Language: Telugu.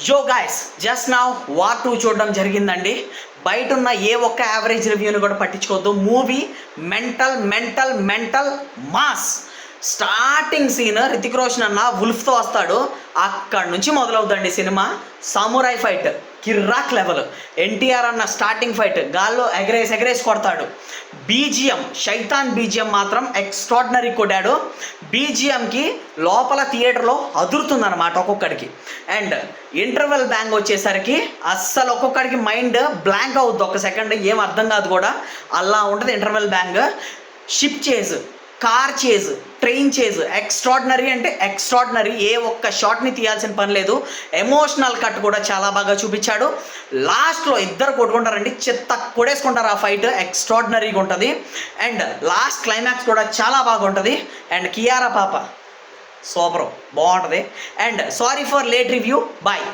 యో గాయస్ జస్ట్ నౌ వార్ 2 చూడడం జరిగిందండి. బయట ఉన్న ఏ ఒక్క యావరేజ్ రివ్యూని కూడా పట్టించుకోవద్దు. Movie mental mental mental mass. Starting scene Hrithik Roshan అన్న వుల్ఫ్తో వస్తాడు, అక్కడి నుంచి మొదలవుతుందండి సినిమా. సామురాయ్ ఫైట్ కిర్రాక్ లెవెల్. ఎన్టీఆర్ అన్న స్టార్టింగ్ ఫైట్ గాల్లో ఎగరేసి కొడతాడు. బీజిఎం శైతాన్ బీజిఎం మాత్రం ఎక్స్ట్రాడినరీ కొట్టాడు. బీజిఎంకి లోపల థియేటర్లో అదురుతుందన్నమాట ఒక్కొక్కడికి. అండ్ ఇంటర్వెల్ బ్యాంగ్ వచ్చేసరికి అస్సలు ఒక్కొక్కడికి మైండ్ బ్లాంక్ అవుద్ది, ఒక సెకండ్ ఏం అర్థం కాదు కూడా, అలా ఉంటుంది interval bang. Ship chase, car chase, train chase extraordinary అంటే ఎక్స్ట్రాడినరీ. ఏ ఒక్క షాట్ని తీయాల్సిన పని లేదు. ఎమోషనల్ కట్ కూడా చాలా బాగా చూపించాడు. లాస్ట్లో ఇద్దరు కొట్టుకుంటారండి, చెత్త కొడేసుకుంటారు. ఆ ఫైట్ ఎక్స్ట్రాడినరీగా ఉంటుంది. అండ్ లాస్ట్ క్లైమాక్స్ కూడా చాలా బాగుంటుంది. అండ్ కియారా పాప సూపర్ బాగుంటుంది. And sorry for late review, bye.